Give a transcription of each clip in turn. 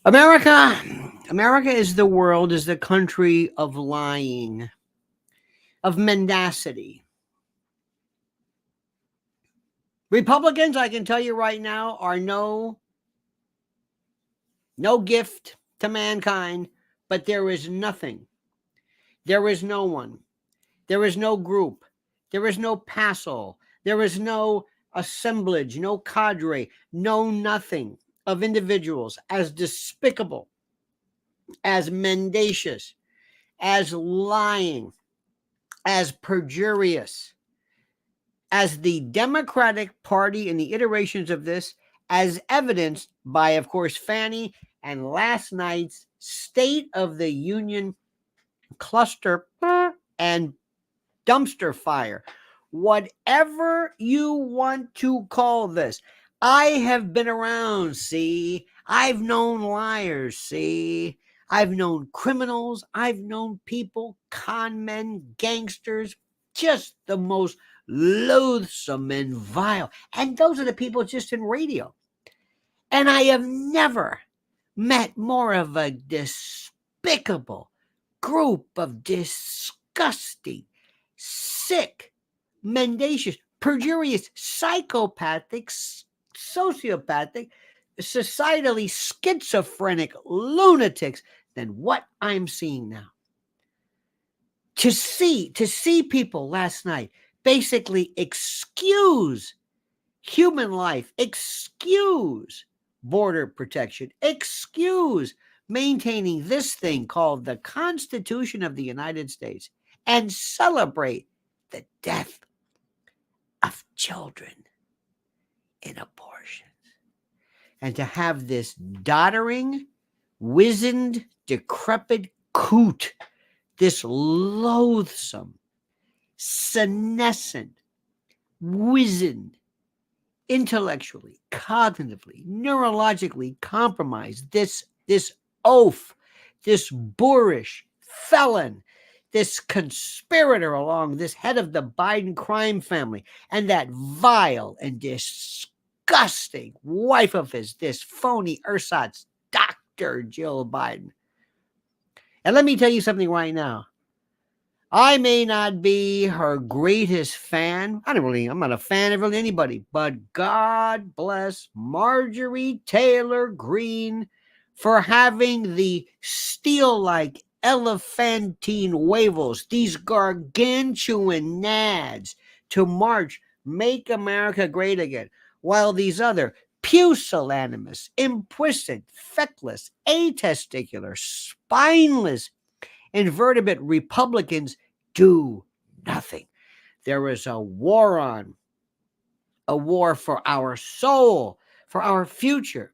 America is the world, is the country of lying, of mendacity. Republicans, I can tell you right now, are no gift to mankind, but there is nothing. There is no one. There is no group. There is no passel. There is no assemblage, no cadre, no nothing of individuals as despicable, as mendacious, as lying, as perjurious, as the Democratic Party in the iterations of this, as evidenced by, of course, Fani and last night's State of the Union cluster and dumpster fire. Whatever you want to call this. I have been around, see. I've known liars, see. I've known criminals. I've known people, con men, gangsters, just the most loathsome and vile. And those are the people just in radio. And I have never met more of a despicable group of disgusting, sick, mendacious, perjurious, psychopathic, sociopathic, societally schizophrenic lunatics than what I'm seeing now. To see people last night basically excuse human life, excuse border protection, excuse maintaining this thing called the Constitution of the United States, and celebrate the death of children in abortions. And to have this doddering, wizened, decrepit coot, this loathsome, senescent, wizened, intellectually, cognitively, neurologically compromised, this oaf, this boorish felon, this conspirator along this head of the Biden crime family, and that vile and disgusting wife of his, this phony ersatz Dr. Jill Biden. And let me tell you something right now. I may not be her greatest fan. I'm not a fan of really anybody, but God bless Marjorie Taylor Greene for having the steel-like elephantine huevos, these gargantuan nads, to march, make America great again, while these other pusillanimous, implicit, feckless, atesticular, spineless, invertebrate Republicans do nothing. There is a war on, a war for our soul, for our future.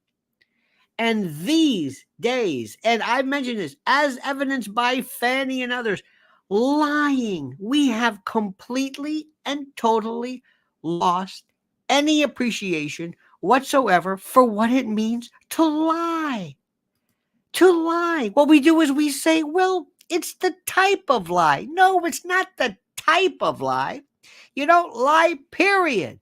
And these days, and I mentioned this as evidenced by Fani and others, lying. We have completely and totally lost any appreciation whatsoever for what it means to lie. To lie. What we do is we say, well, it's the type of lie. No, it's not the type of lie. You don't lie, period.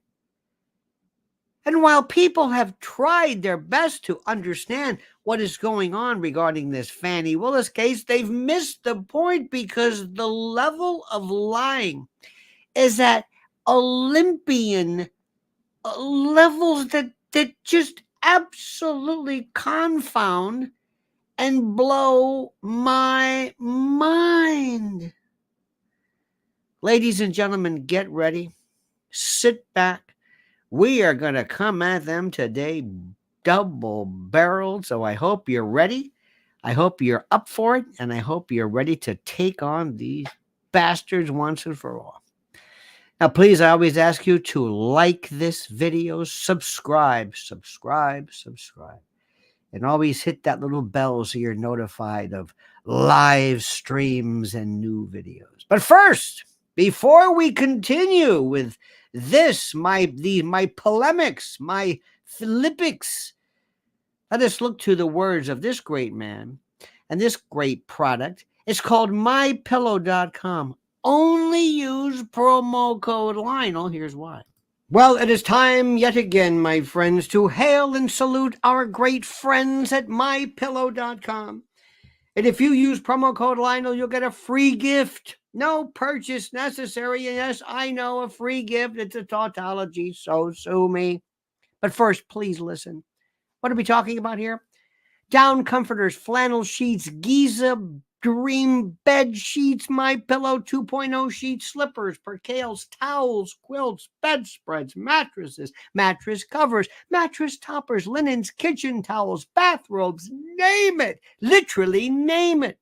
And while people have tried their best to understand what is going on regarding this Fani Willis case, they've missed the point because the level of lying is at Olympian levels that just absolutely confound and blow my mind. Ladies and gentlemen, get ready. Sit back. We are going to come at them today double-barreled, so I hope you're ready. I hope you're up for it, and I hope you're ready to take on these bastards once and for all. Now, please, I always ask you to like this video, subscribe, and always hit that little bell so you're notified of live streams and new videos. But first, before we continue with this, my polemics, my philippics, let us look to the words of this great man and this great product. It's called MyPillow.com. Only use promo code Lionel. Here's why. Well, it is time yet again, my friends, to hail and salute our great friends at MyPillow.com. And if you use promo code Lionel, you'll get a free gift. No purchase necessary. And yes, I know, a free gift. It's a tautology, so sue me. But first, please listen. What are we talking about here? Down comforters, flannel sheets, Giza Dream bed sheets, MyPillow 2.0 sheets, slippers, percales, towels, quilts, bedspreads, mattresses, mattress covers, mattress toppers, linens, kitchen towels, bathrobes, name it. Literally name it.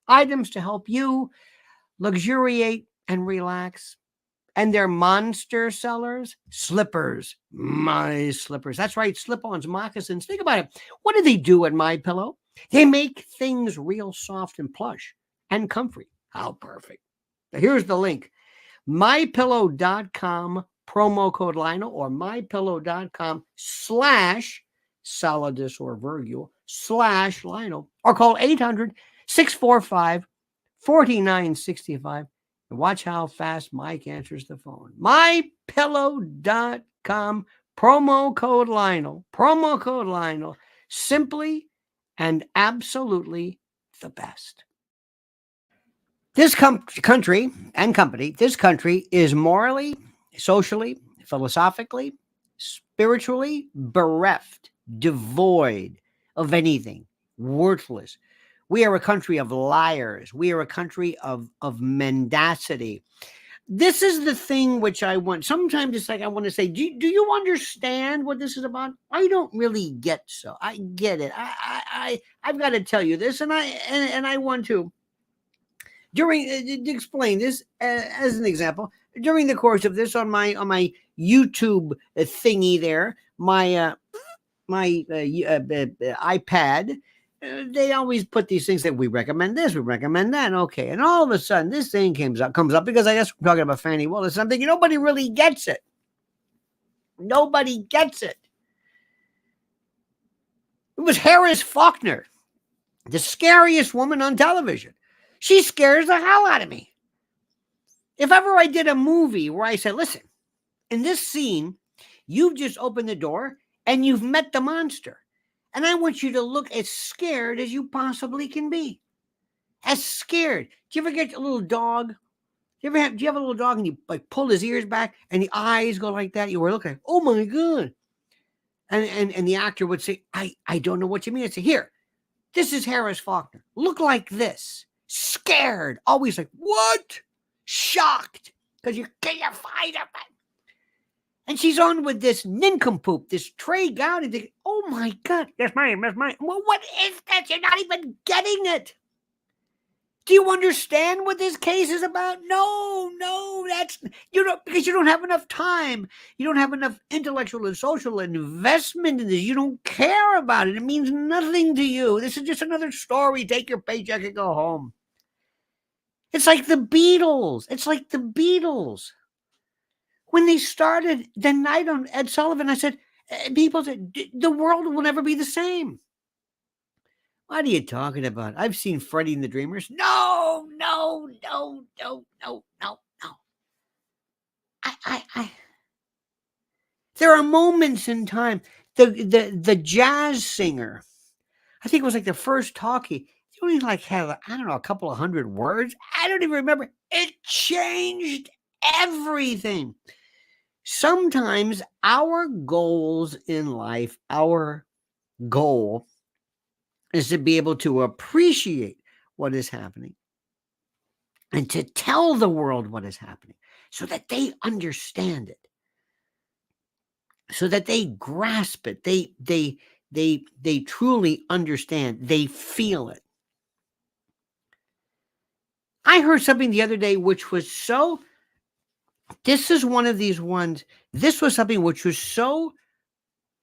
Items to help you luxuriate and relax. And they're monster sellers. Slippers. My slippers. That's right. Slip-ons, moccasins. Think about it. What do they do at MyPillow? They make things real soft and plush and comfy. How perfect. Now here's the link. MyPillow.com, promo code Lionel, or MyPillow.com /Solidus or Virgil /Lionel, or call 800-645-4965. And watch how fast Mike answers the phone. MyPillow.com, promo code Lionel, simply and absolutely the best. This country and company, this country is morally, socially, philosophically, spiritually bereft, devoid of anything, worthless. We are a country of liars. We are a country of mendacity. This is the thing which I want. Sometimes it's like I want to say, do you understand what this is about? I don't really get so. I get it. I've got to tell you this, and I want to. To explain this as an example, during the course of this on my YouTube thingy there, my iPad. They always put these things that we recommend this, we recommend that. Okay. And all of a sudden, this thing comes up because I guess we're talking about Fani Willis. And I'm thinking nobody really gets it. Nobody gets it. It was Harris Faulkner, the scariest woman on television. She scares the hell out of me. If ever I did a movie where I said, listen, in this scene, you've just opened the door and you've met the monster. And I want you to look as scared as you possibly can be. As scared. Do you ever get a little dog? Do you have a little dog and you like pull his ears back and the eyes go like that? You were looking, oh my God. And the actor would say, I don't know what you mean. I'd say, here, this is Harris Faulkner. Look like this. Scared. Always like, what? Shocked. Because you can't fight him. And she's on with this nincompoop, this Trey Gowdy. Thinking, oh my God, that's mine. Well, what is that? You're not even getting it. Do you understand what this case is about? No, that's, because you don't have enough time. You don't have enough intellectual and social investment in this. You don't care about it. It means nothing to you. This is just another story. Take your paycheck and go home. It's like the Beatles. When they started the night on Ed Sullivan, I said, people said, the world will never be the same. What are you talking about? I've seen Freddie and the Dreamers. No. There are moments in time. The jazz singer, I think it was like the first talkie. He only like had, I don't know, a couple of hundred words. I don't even remember. It changed everything. Sometimes our goals in life, our goal is to be able to appreciate what is happening and to tell the world what is happening so that they understand it, so that they grasp it, they truly understand, they feel it. I heard something the other day which was so, this is one of these ones, this was something which was so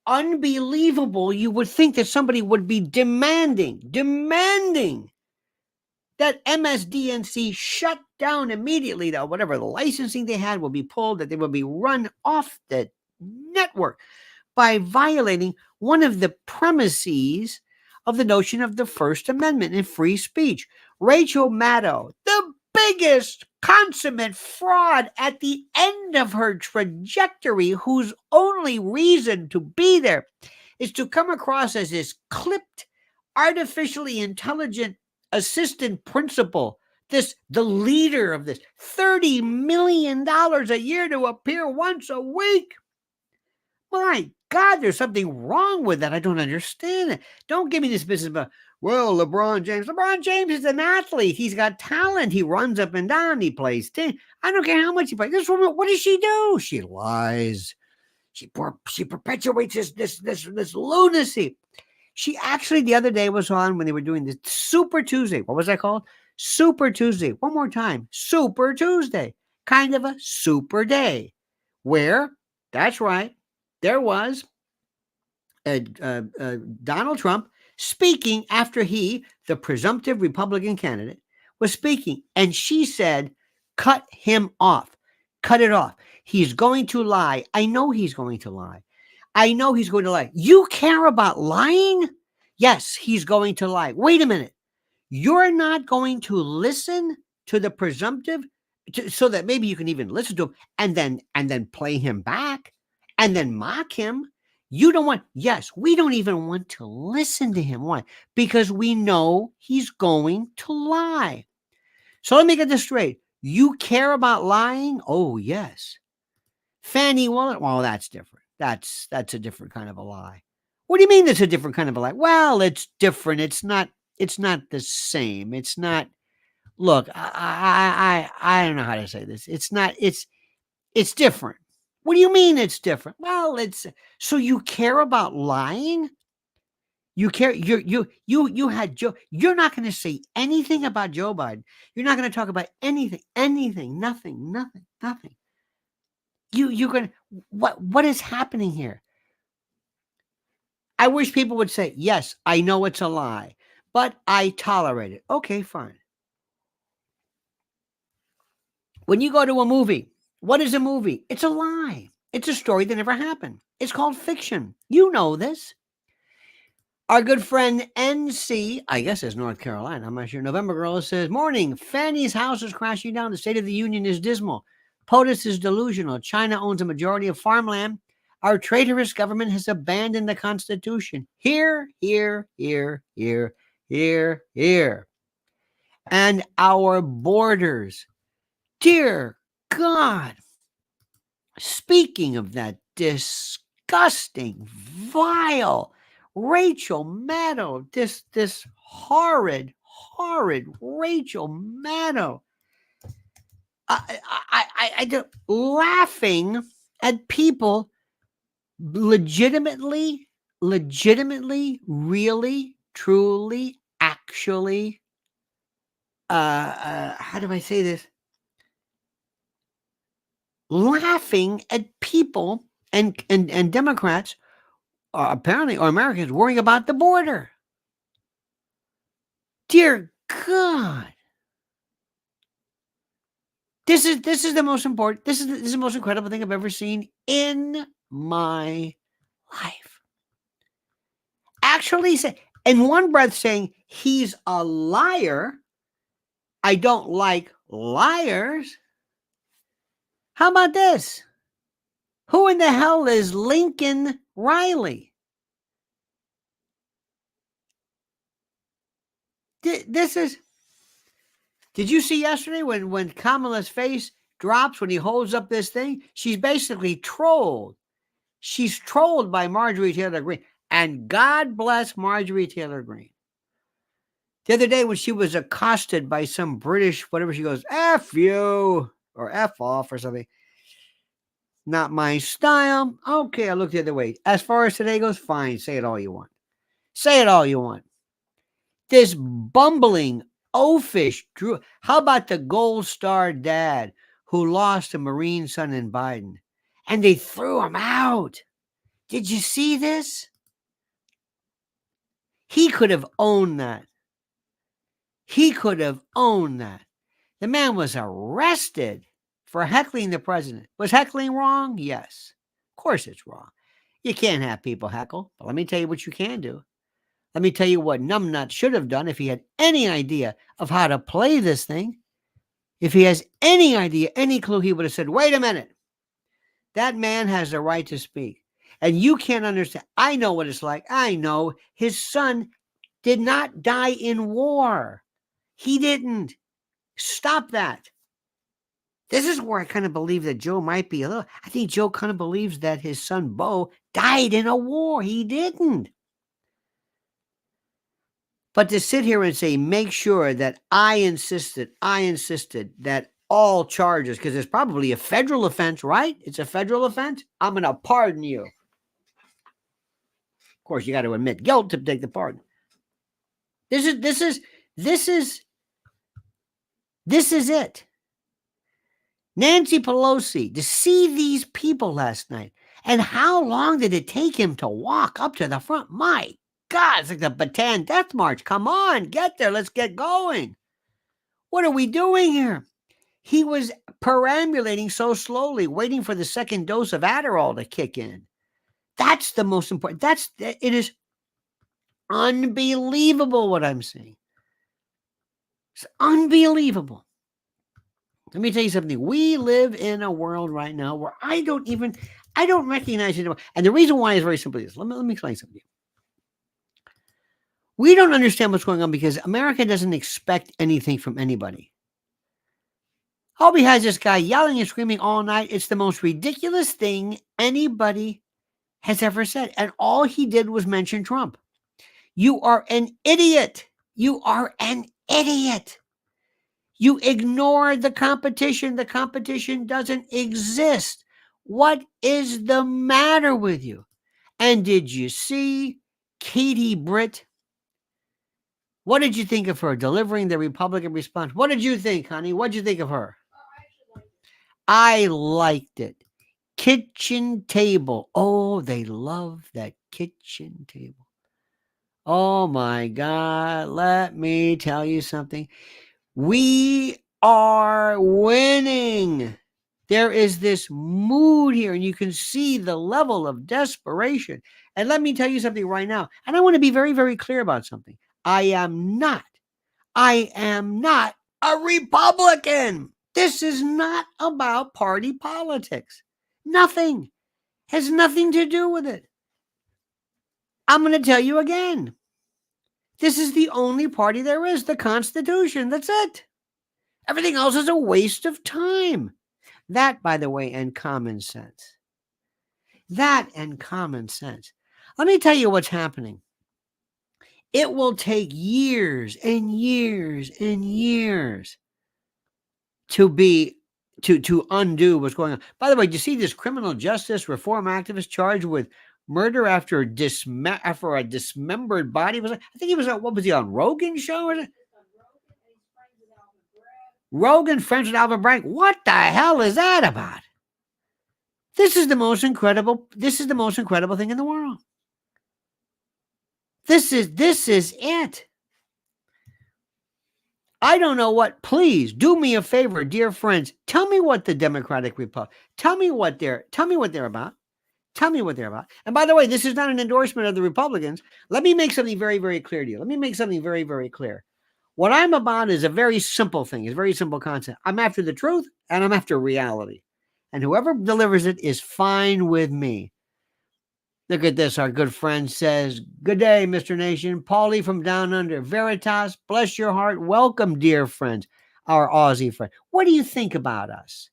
unbelievable, you would think that somebody would be demanding that MSDNC shut down immediately, though, whatever the licensing they had will be pulled, that they will be run off the network by violating one of the premises of the notion of the First Amendment and free speech. Rachel Maddow, the biggest consummate fraud at the end of her trajectory, whose only reason to be there is to come across as this clipped, artificially intelligent assistant principal, the leader of this $30 million a year to appear once a week. My God, there's something wrong with that. I don't understand it. Don't give me this business about, well, LeBron James. LeBron James is an athlete. He's got talent. He runs up and down. He plays. I don't care how much he plays. This woman, what does she do? She lies. She perpetuates this lunacy. She actually the other day was on when they were doing the Super Tuesday. What was that called? Super Tuesday. One more time. Super Tuesday. Kind of a super day. Where, that's right, there was Donald Trump speaking after he, the presumptive Republican candidate, was speaking. And she said, cut him off. Cut it off. He's going to lie. I know he's going to lie. I know he's going to lie. You care about lying? Yes, he's going to lie. Wait a minute. You're not going to listen to the presumptive so that maybe you can even listen to him and then play him back and then mock him. You don't want, yes, we don't even want to listen to him. Why? Because we know he's going to lie. So let me get this straight. You care about lying? Oh, yes. Fani Willis, well, that's different. That's a different kind of a lie. What do you mean it's a different kind of a lie? Well, it's different. It's not the same. It's not, look, I don't know how to say this. It's different. What do you mean it's different? Well, so you care about lying? You care, you had Joe, you're not going to say anything about Joe Biden. You're not going to talk about anything, nothing. You're going to, what is happening here? I wish people would say, yes, I know it's a lie, but I tolerate it. Okay, fine. When you go to a movie, what is a movie? It's a lie. It's a story that never happened. It's called fiction. You know this. Our good friend NC, I guess it's North Carolina, I'm not sure. November Girl says, morning, Fanny's house is crashing down. The State of the Union is dismal. POTUS is delusional. China owns a majority of farmland. Our traitorous government has abandoned the Constitution. Here. And our borders. Dear God. Speaking of that disgusting, vile Rachel Maddow, this horrid Rachel Maddow. I do laughing at people legitimately, really, truly, actually, how do I say this? Laughing at people and Democrats, apparently, or Americans, worrying about the border. Dear God. This is the most important, this is the most incredible thing I've ever seen in my life. Actually, in one breath saying he's a liar. I don't like liars. How about this? Who in the hell is Lincoln Riley? This is. Did you see yesterday when Kamala's face drops when he holds up this thing? She's basically trolled. She's trolled by Marjorie Taylor Greene. And God bless Marjorie Taylor Greene. The other day when she was accosted by some British, whatever, she goes, F you, or F off or something. Not my style. Okay, I look the other way. As far as today goes, fine. Say it all you want. Say it all you want. This bumbling, oafish Drew. How about the gold star dad who lost a Marine son in Biden? And they threw him out. Did you see this? He could have owned that. The man was arrested for heckling the president. Was heckling wrong? Yes. Of course it's wrong. You can't have people heckle. But let me tell you what you can do. Let me tell you what Numbnut should have done if he had any idea of how to play this thing. If he has any idea, any clue, he would have said, wait a minute. That man has the right to speak. And you can't understand. I know what it's like. I know his son did not die in war. He didn't. Stop that. This is where I kind of believe that Joe might be a little. I think Joe kind of believes that his son Bo died in a war. He didn't. But to sit here and say, make sure that I insisted that all charges, because it's probably a federal offense, right? It's a federal offense. I'm going to pardon you. Of course, you got to admit guilt to take the pardon. This is it. Nancy Pelosi, to see these people last night, and how long did it take him to walk up to the front? My God, it's like the Bataan Death March. Come on, get there. Let's get going. What are we doing here? He was perambulating so slowly, waiting for the second dose of Adderall to kick in. That's the most important. It is unbelievable what I'm seeing. It's unbelievable. Let me tell you something. We live in a world right now where I don't recognize it. And the reason why is very simply this. Let me explain something to you. We don't understand what's going on because America doesn't expect anything from anybody. Hobie has this guy yelling and screaming all night. It's the most ridiculous thing anybody has ever said. And all he did was mention Trump. You are an idiot. You are an idiot. You ignore the competition. The competition doesn't exist. What is the matter with you? And did you see Katie Britt? What did you think of her delivering the Republican response? What did you think, honey? What did you think of her? I liked it. Kitchen table. Oh, they love that kitchen table. Oh my God. Let me tell you something. We are winning. There is this mood here, and you can see the level of desperation. And let me tell you something right now. And I want to be very, very clear about something. I am not a Republican. This is not about party politics. Nothing. Has nothing to do with it. I'm going to tell you again. This is the only party there is, the Constitution. That's it. Everything else is a waste of time. That, by the way, and common sense. That and common sense. Let me tell you what's happening. It will take years and years and years to undo what's going on. By the way, do you see this criminal justice reform activist charged with murder after a dismembered body? I think he was on, what was he on, Rogan's show? Or Rogan, friends with Alvin Bragg. What the hell is that about? This is the most incredible thing in the world. This is it. I don't know what. Please do me a favor, dear friends. Tell me what the Democratic Republic. Tell me what they're about. Tell me what they're about. And by the way, this is not an endorsement of the Republicans. Let me make something very, very clear to you. Let me make something very, very clear. What I'm about is a very simple thing. It's a very simple concept. I'm after the truth and I'm after reality. And whoever delivers it is fine with me. Look at this. Our good friend says, good day, Mr. Nation. Paulie from Down Under. Veritas, bless your heart. Welcome, dear friends, our Aussie friend. What do you think about us?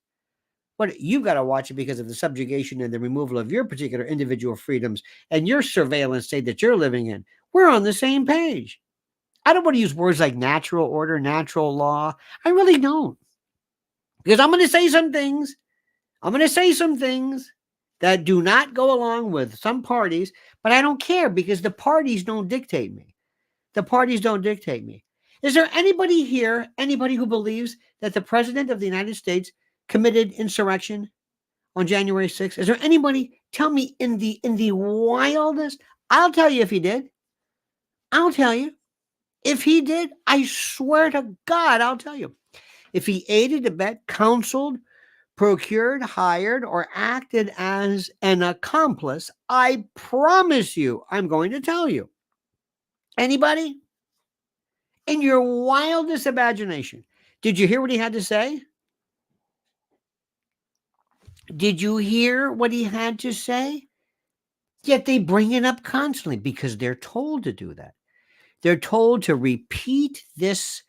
You've got to watch it because of the subjugation and the removal of your particular individual freedoms and your surveillance state that you're living in. We're on the same page. I don't want to use words like natural order, natural law. I really don't. Because I'm going to say some things. That do not go along with some parties, but I don't care because the parties don't dictate me. Is there anybody here, anybody who believes that the president of the United States committed insurrection on January 6th? Is there anybody? Tell me in the wildest. I'll tell you if he did. I'll tell you. If he did, I swear to God, I'll tell you. If he aided, abetted, counseled, procured, hired, or acted as an accomplice, I promise you, I'm going to tell you. Anybody? In your wildest imagination, Did you hear what he had to say? Did you hear what he had to say? Yet they bring it up constantly because they're told to do that. They're told to repeat this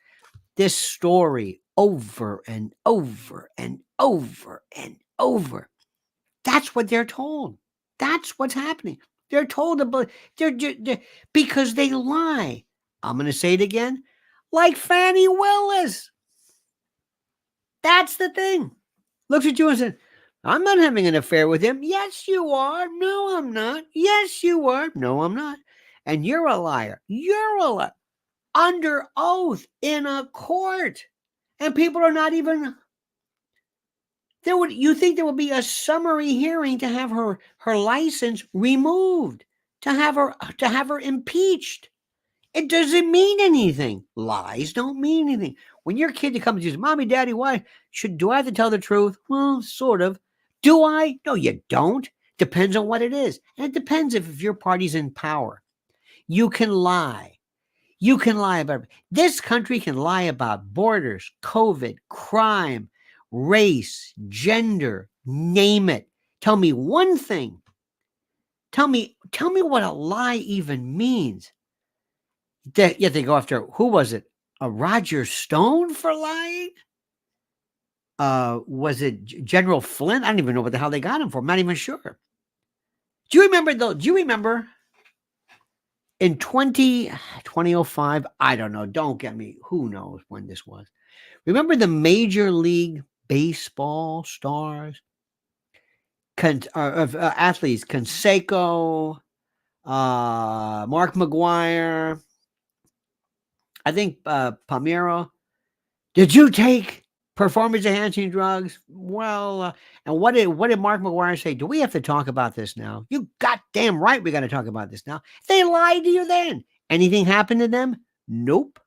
story over and over and over and over. That's what they're told. That's what's happening. They're told to because they lie. I'm going to say it again, like Fani Willis. That's the thing. Looks at you and says, I'm not having an affair with him. Yes, you are. No, I'm not. Yes, you are. No, I'm not. And you're a liar. You're a liar. Under oath in a court. And people are not even. You think there would be a summary hearing to have her license removed, to have her impeached. It doesn't mean anything. Lies don't mean anything. When your kid comes and says, Mommy, Daddy, why do I have to tell the truth? Well, sort of. Do I? No, you don't. Depends on what it is. And it depends if your party's in power. You can lie. You can lie about it. This country can lie about borders, COVID, crime, race, gender, name it. Tell me one thing. Tell me what a lie even means. They go after, who was it? Roger Stone for lying? Was it General Flynn? I don't even know what the hell they got him for. I'm not even sure. Do you remember in 2005? I don't know. Don't get me. Who knows when this was? Remember the Major League Baseball stars? Athletes, Canseco, Mark McGuire, I think Palmero. Did you take performance-enhancing drugs? Well, and what did Mark McGuire say? Do we have to talk about this now? You goddamn right we got to talk about this now. They lied to you then. Anything happened to them? Nope.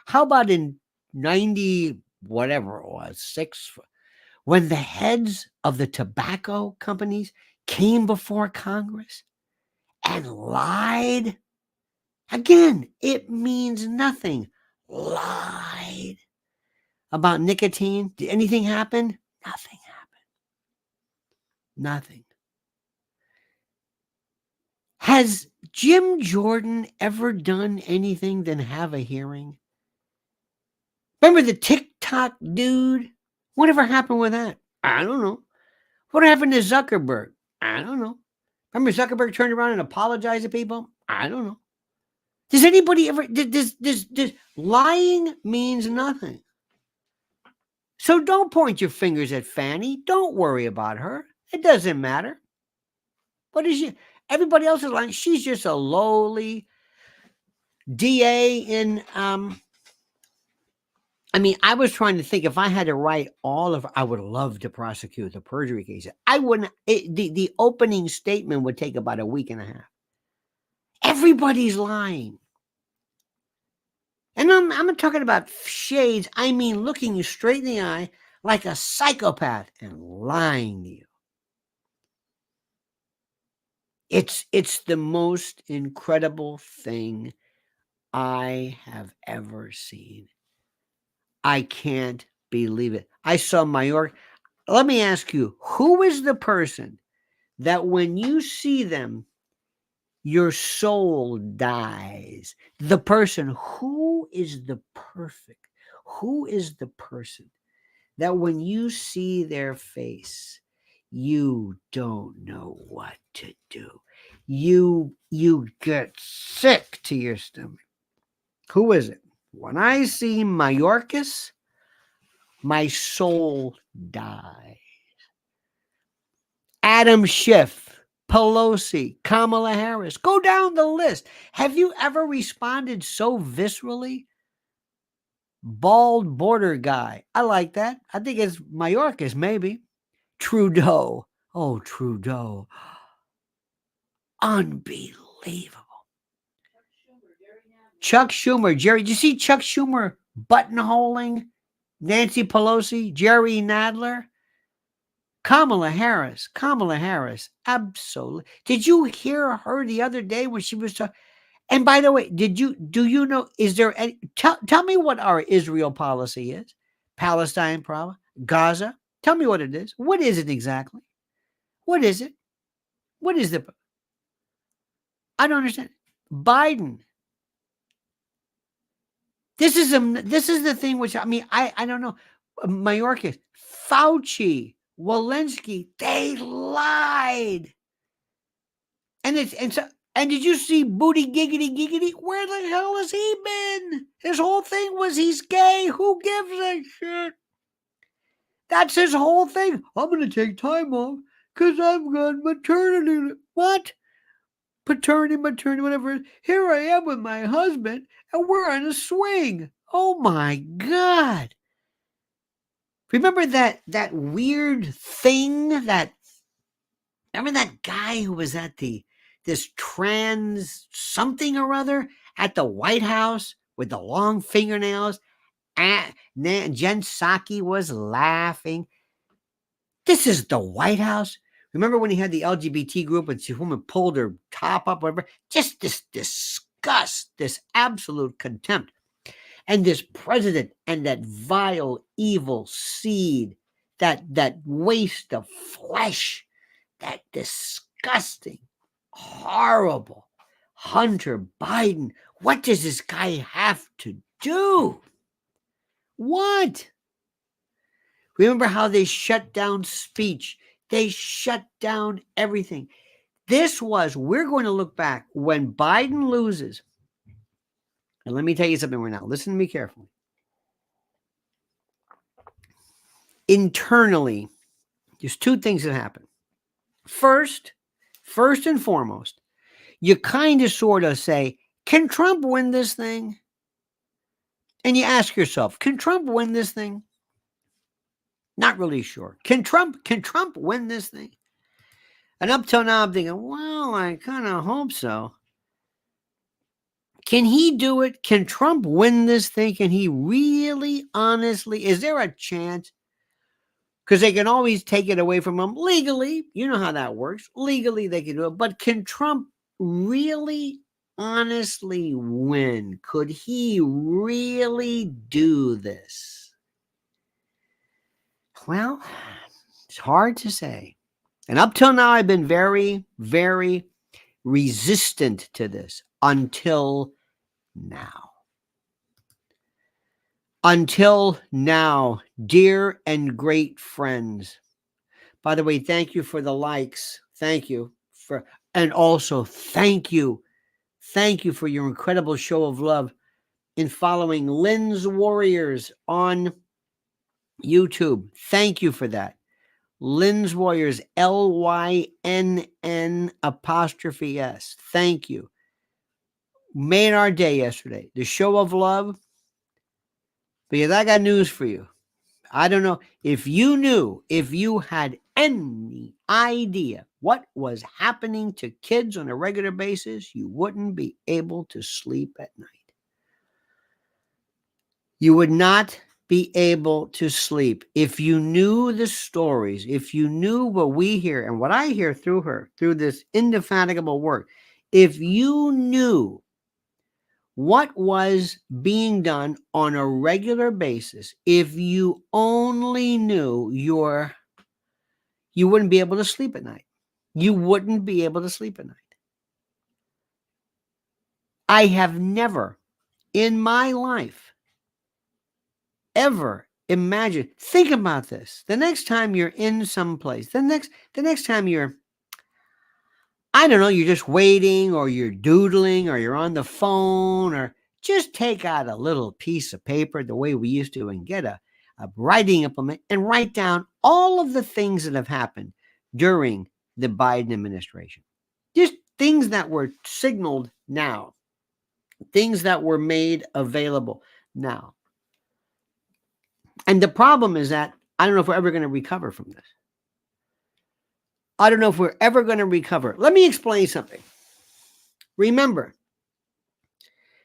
How about in 90, whatever it was, 6, when the heads of the tobacco companies came before Congress and lied? Again, it means nothing. Lied about nicotine. Did anything happen? Nothing happened. Nothing. Has Jim Jordan ever done anything than have a hearing? Remember the TikTok dude? Whatever happened with that? I don't know. What happened to Zuckerberg? I don't know. Remember Zuckerberg turned around and apologized to people? I don't know. Does anybody ever, this lying means nothing. So don't point your fingers at Fani. Don't worry about her. It doesn't matter. What is she? Everybody else is lying. She's just a lowly DA in, I was trying to think if I had to write I would love to prosecute the perjury case. I wouldn't, the opening statement would take about a week and a half. Everybody's lying. And I'm not talking about shades. I mean looking you straight in the eye like a psychopath and lying to you. It's the most incredible thing I have ever seen. I can't believe it. I saw Mayorkas. Let me ask you, who is the person that when you see them, your soul dies? The person, who is the person that when you see their face, you don't know what to do? You get sick to your stomach. Who is it? When I see Mayorkas, my soul dies. Adam Schiff, Pelosi, Kamala Harris. Go down the list. Have you ever responded so viscerally? Bald border guy. I like that. I think it's Mayorkas, maybe. Trudeau. Oh, Trudeau. Unbelievable. Chuck Schumer. Jerry, did you see Chuck Schumer buttonholing Nancy Pelosi, Jerry Nadler? Kamala Harris, absolutely. Did you hear her the other day when she was talking? And by the way, do you know, is there any, tell me what our Israel policy is? Palestine problem? Gaza? Tell me what it is. What is it exactly? What is it? What is the, I don't understand. Biden. This is the thing which, I mean, I don't know. Mayorkas, Fauci, Walensky, they lied. And did you see Booty Giggity Giggity? Where the hell has he been? His whole thing was he's gay. Who gives a shit? That's his whole thing. I'm going to take time off because I've got maternity. What? Paternity, whatever. Here I am with my husband and we're on a swing. Oh my God. Remember that weird thing remember that guy who was at this trans something or other at the White House with the long fingernails? Jen Psaki was laughing. This is the White House. Remember when he had the LGBT group and the woman pulled her top up, whatever? Just this disgust, this absolute contempt. And this president and that vile, evil seed, that waste of flesh, that disgusting, horrible Hunter Biden. What does this guy have to do? What? Remember how they shut down speech? They shut down everything. We're going to look back when Biden loses. And let me tell you something right now. Listen to me carefully. Internally, there's two things that happen. First and foremost, you kind of sort of say, can Trump win this thing? And you ask yourself, can Trump win this thing? Not really sure. Can Trump win this thing? And up till now, I'm thinking, well, I kind of hope so. Can he do it? Can Trump win this thing? Can he really, honestly, is there a chance? Because they can always take it away from him legally. You know how that works. Legally, they can do it. But can Trump really, honestly win? Could he really do this? Well, it's hard to say. And up till now, I've been very, very resistant to this until now. Until now, dear and great friends. By the way, thank you for the likes. Thank you for, and also thank you for your incredible show of love in following Lynn's Warriors on YouTube. Thank you for that. Lynn's Warriors, LYNN''S. Thank you. Made our day yesterday. The show of love. Because I got news for you. I don't know if you had any idea what was happening to kids on a regular basis, you wouldn't be able to sleep at night. You would not be able to sleep. If you knew the stories, if you knew what we hear and what I hear through her, through this indefatigable work, if you knew what was being done on a regular basis, if you only knew you wouldn't be able to sleep at night. You wouldn't be able to sleep at night. I have never in my life ever imagined. Think about this. The next time you're in some place, the next time you're, I don't know, you're just waiting or you're doodling or you're on the phone, or just take out a little piece of paper the way we used to and get a writing implement and write down all of the things that have happened during the Biden administration. Just things that were signaled now, things that were made available now. And the problem is that I don't know if we're ever going to recover from this. I don't know if we're ever going to recover. Let me explain something. Remember,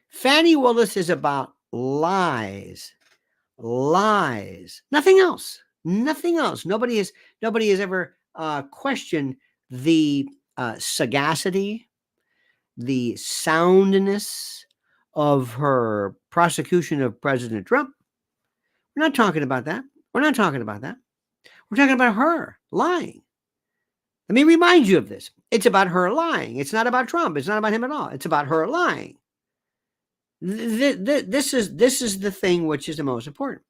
Fani Willis is about lies. Lies. Nothing else. Nothing else. Nobody has ever questioned the sagacity the soundness of her prosecution of President Trump. We're not talking about that. We're not talking about that. We're talking about her lying. Let me remind you of this. It's about her lying. It's not about Trump. It's not about him at all. It's about her lying. This is the thing which is the most important.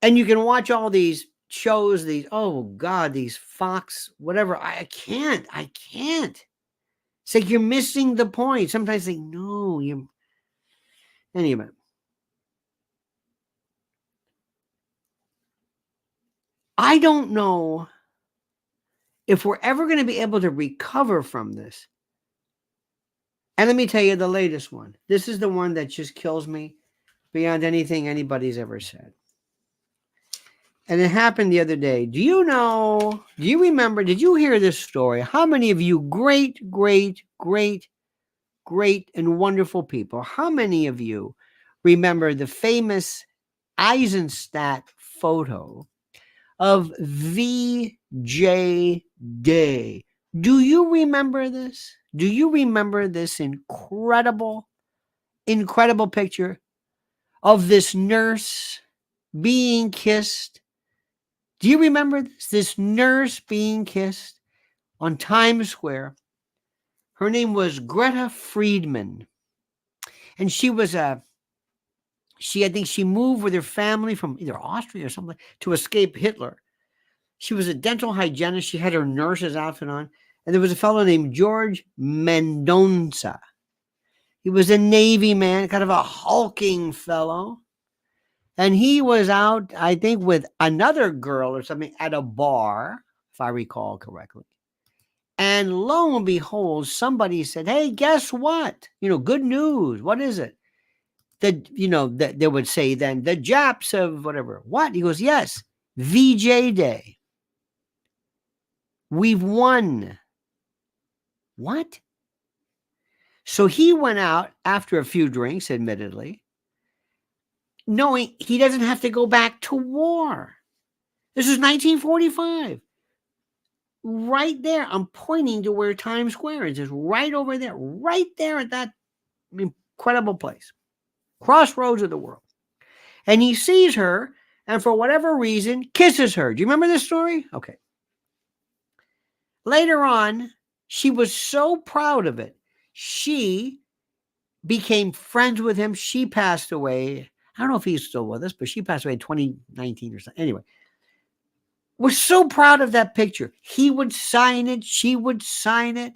And you can watch all these shows, these Fox, whatever. I can't. It's like you're missing the point. Sometimes they no, you. Anyway. I don't know if we're ever going to be able to recover from this. And let me tell you the latest one. This is the one that just kills me beyond anything anybody's ever said. And it happened the other day. Do you remember, did you hear this story? How many of you great and wonderful people, how many of you remember the famous Eisenstadt photo of VJ Day? Do you remember this? Do you remember this incredible picture of this nurse being kissed? Do you remember this? This nurse being kissed on Times Square. Her name was Greta Friedman. And I think she moved with her family from either Austria or something to escape Hitler. She was a dental hygienist. She had her nurse's outfit on. And there was a fellow named George Mendonça. He was a Navy man, kind of a hulking fellow. And he was out, I think, with another girl or something at a bar, if I recall correctly. And lo and behold, somebody said, hey, guess what? Good news. What is it? That they would say then, the Japs have whatever. What? He goes, yes, VJ Day. We've won. What? So he went out after a few drinks, admittedly, knowing he doesn't have to go back to war. This is 1945. Right there, I'm pointing to where Times Square is. It's right over there, right there at that incredible place. Crossroads of the world. And he sees her, and for whatever reason, kisses her. Do you remember this story? Okay. Later on, she was so proud of it. She became friends with him. She passed away. I don't know if he's still with us, but she passed away in 2019 or something. Anyway, we're so proud of that picture. He would sign it. She would sign it.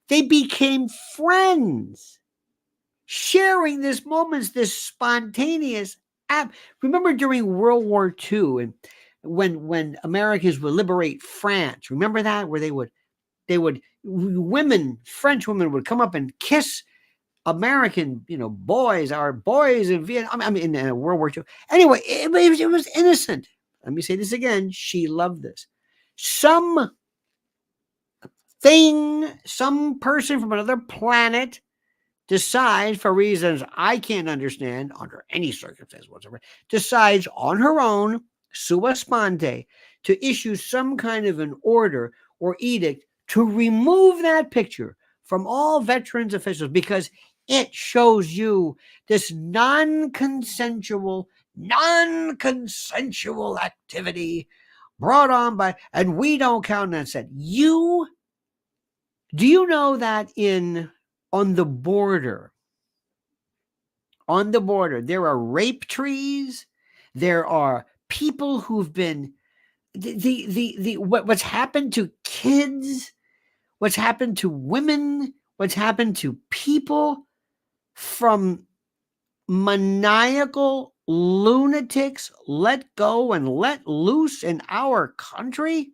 They became friends, sharing this moments, this spontaneous act. Remember during World War II and when Americans would liberate France, remember that? Where French women would come up and kiss American, boys, our boys in Vietnam, in World War II. Anyway, it was innocent. Let me say this again. She loved this. Some person from another planet decides, for reasons I can't understand under any circumstance whatsoever, decides on her own, sua sponte, to issue some kind of an order or edict to remove that picture from all veterans officials because it shows you this non-consensual activity brought on by, and we don't count on that. Do you know that on the border, there are rape trees, there are people who've been, what's happened to kids, what's happened to women, what's happened to people from maniacal lunatics let go and let loose in our country?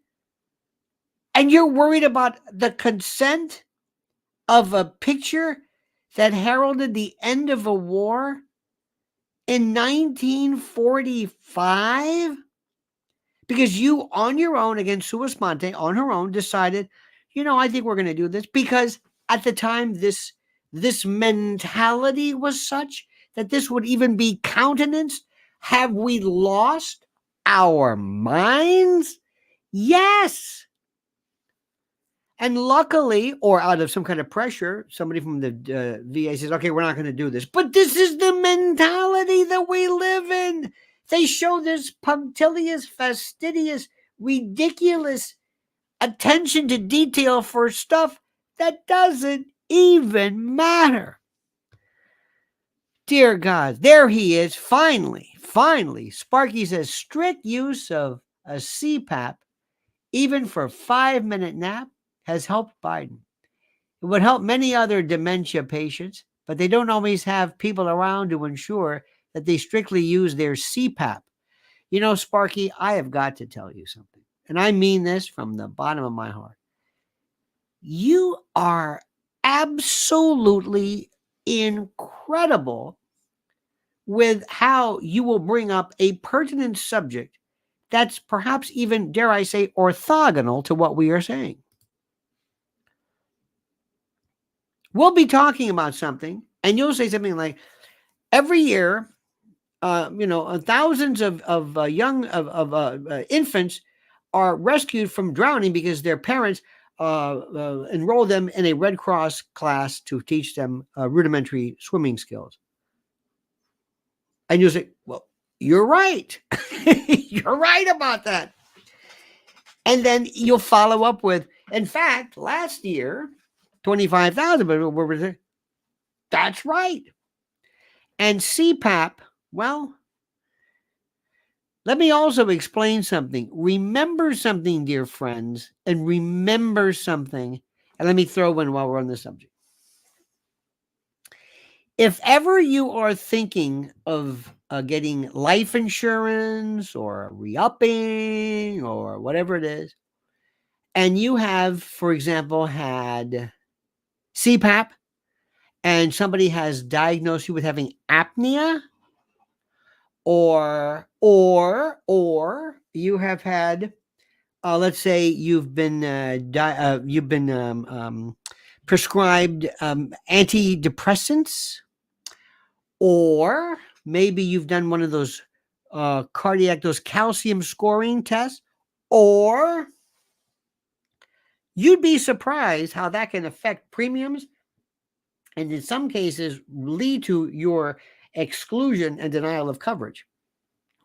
And you're worried about the consent of a picture that heralded the end of a war in 1945? Because you, on your own, again, sua sponte, on her own, decided, I think we're going to do this. Because at the time, this mentality was such that this would even be countenanced. Have we lost our minds? Yes. And luckily, or out of some kind of pressure, somebody from the VA says, okay, we're not going to do this. But this is the mentality that we live in. They show this punctilious, fastidious, ridiculous attention to detail for stuff that doesn't even matter. Dear God, there he is. Finally, Sparky says strict use of a CPAP, even for a 5-minute nap, has helped Biden. It would help many other dementia patients, but they don't always have people around to ensure that they strictly use their CPAP. You know, Sparky, I have got to tell you something, and I mean this from the bottom of my heart. You are absolutely incredible with how you will bring up a pertinent subject that's perhaps even, dare I say, orthogonal to what we are saying. We'll be talking about something, and you'll say something like, every year, thousands of young infants are rescued from drowning because their parents enroll them in a Red Cross class to teach them rudimentary swimming skills. And you'll say, well, you're right. You're right about that. And then you'll follow up with, in fact, last year, 25,000, but that's right. And CPAP, well, let me also explain something. Remember something, dear friends, and remember something. And let me throw in while we're on the subject. If ever you are thinking of getting life insurance or re-upping or whatever it is, and you have, for example, had CPAP, and somebody has diagnosed you with having apnea, or you have had, let's say you've been prescribed antidepressants, or maybe you've done one of those those calcium scoring tests, or you'd be surprised how that can affect premiums, and in some cases lead to your exclusion and denial of coverage.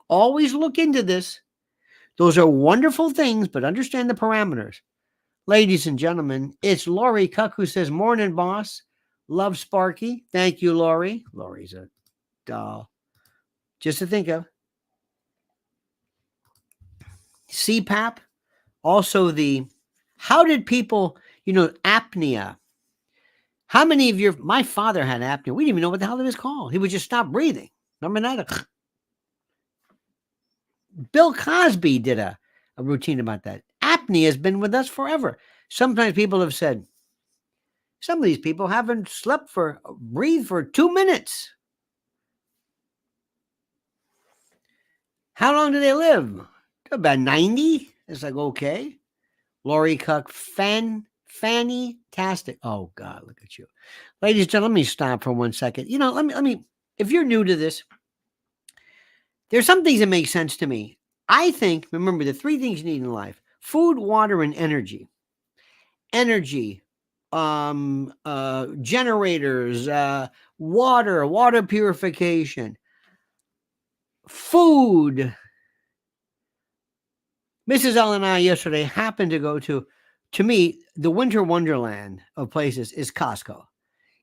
Always look into this. Those are wonderful things, but understand the parameters. Ladies and gentlemen, it's Lori Cuck who says, morning, boss. Love Sparky. Thank you, Lori. Lori's a doll. Just to think of. CPAP. Also how did people, apnea. How many of my father had apnea. We didn't even know what the hell it was called. He would just stop breathing. Remember that? Bill Cosby did a routine about that. Apnea has been with us forever. Sometimes people have said, some of these people haven't breathed for 2 minutes. How long do they live? About 90. It's like, okay. Lori Cuck, fantastic. Oh God, look at you. Ladies and gentlemen, let me stop for 1 second. Let me, if you're new to this, there's some things that make sense to me. I think, remember, the 3 things you need in life: food, water, and energy. Energy, generators, water purification, food. Mrs. L and I yesterday happened to go to me, the winter wonderland of places is Costco.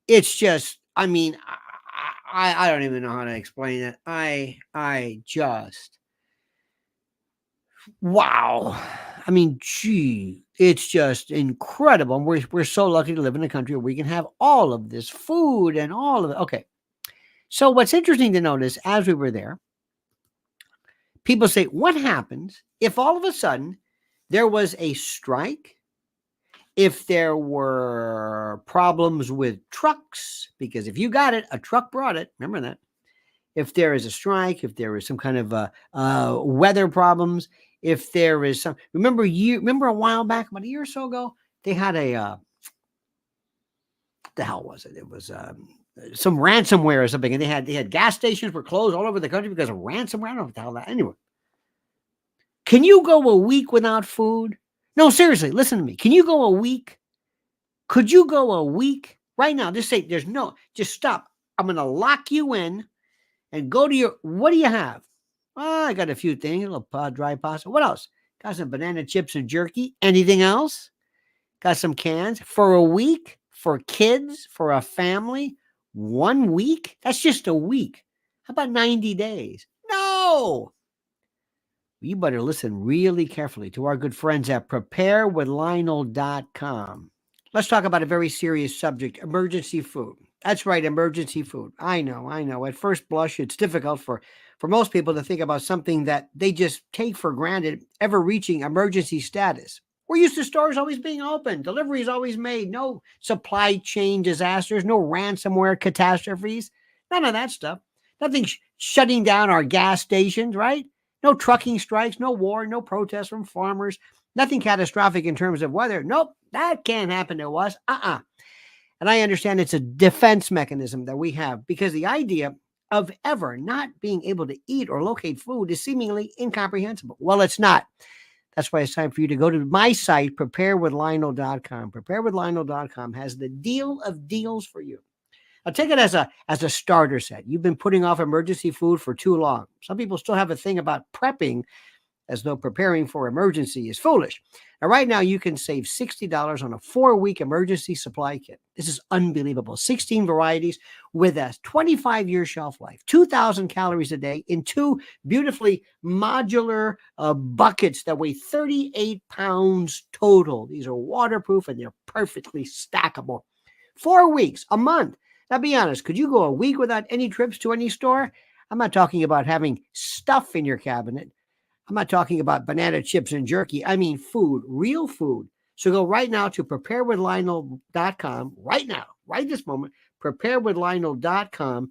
It's just, I don't even know how to explain it. I just, wow. Gee, it's just incredible. And we're so lucky to live in a country where we can have all of this food and all of it. Okay. So what's interesting to notice as we were there, people say, what happens if all of a sudden there was a strike? If there were problems with trucks, because if you got it, a truck brought it. Remember that. If there is a strike, if there is some kind of weather problems, if there is some, remember a while back, about a year or so ago, they had what the hell was it? It was some ransomware or something, and they had gas stations were closed all over the country because of ransomware. I don't know what the hell that. Anyway, can you go a week without food? No, seriously, listen to me. Can you go a week Could you go a week right now? Just say, just stop. I'm going to lock you in and go to what do you have? Well, I got a few things, a little dry pasta. What else? Got some banana chips and jerky. Anything else? Got some cans for a week, for kids, for a family. 1 week? That's just a week. How about 90 days? No. You better listen really carefully to our good friends at preparewithlionel.com. Let's talk about a very serious subject, emergency food. That's right, emergency food. I know. At first blush, it's difficult for most people to think about something that they just take for granted, ever reaching emergency status. We're used to stores always being open, deliveries always made, no supply chain disasters, no ransomware catastrophes, none of that stuff. Nothing shutting down our gas stations, right? No trucking strikes, no war, no protests from farmers, nothing catastrophic in terms of weather. Nope, that can't happen to us. And I understand it's a defense mechanism that we have because the idea of ever not being able to eat or locate food is seemingly incomprehensible. Well, it's not. That's why it's time for you to go to my site, preparewithlionel.com. Preparewithlionel.com has the deal of deals for you. Now take it as a starter set. You've been putting off emergency food for too long. Some people still have a thing about prepping as though preparing for emergency is foolish. Now, right now, you can save $60 on a 4-week emergency supply kit. This is unbelievable. 16 varieties with a 25-year shelf life, 2,000 calories a day in 2 beautifully modular buckets that weigh 38 pounds total. These are waterproof and they're perfectly stackable. 4 weeks, a month. Now, be honest, could you go a week without any trips to any store? I'm not talking about having stuff in your cabinet. I'm not talking about banana chips and jerky. I mean food, real food. So go right now to preparewithlionel.com, right now, right this moment, preparewithlionel.com,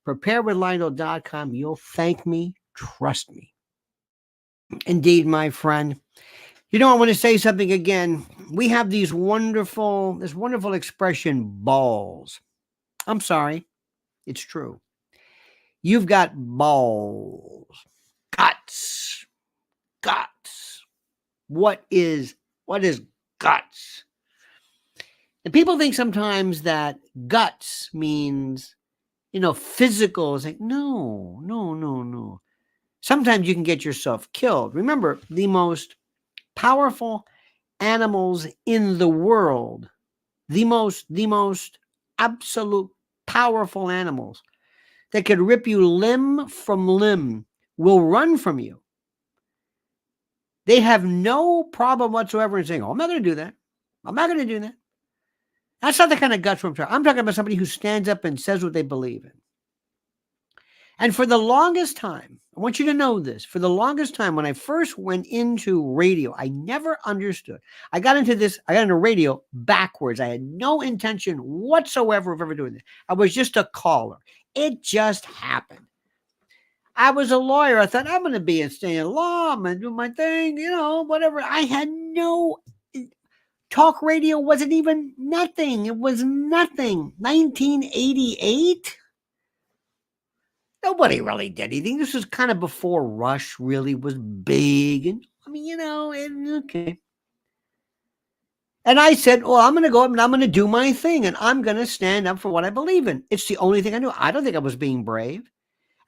preparewithlionel.com. You'll thank me, trust me. Indeed, my friend. You know, I want to say something again. We have this wonderful expression, balls. I'm sorry. It's true. You've got balls, guts. What is guts? And people think sometimes that guts means, physical. It's like, no. Sometimes you can get yourself killed. Remember, the most powerful animals in the world, the most absolute powerful animals that could rip you limb from limb will run from you. They have no problem whatsoever in saying, I'm not going to do that. I'm not going to do that. That's not the kind of guts I'm talking. I'm talking about somebody who stands up and says what they believe in. And for the longest time, I want you to know this, for the longest time, when I first went into radio, I never understood. I got into radio backwards. I had no intention whatsoever of ever doing this. I was just a caller. It just happened. I was a lawyer. I thought, I'm going to be stay in law. I'm going to do my thing, whatever. I had no talk radio wasn't even nothing. It was nothing. 1988. Nobody really did anything. This was kind of before Rush really was big. And okay. And I said, well, I'm going to go up and I'm going to do my thing. And I'm going to stand up for what I believe in. It's the only thing I do. I don't think I was being brave.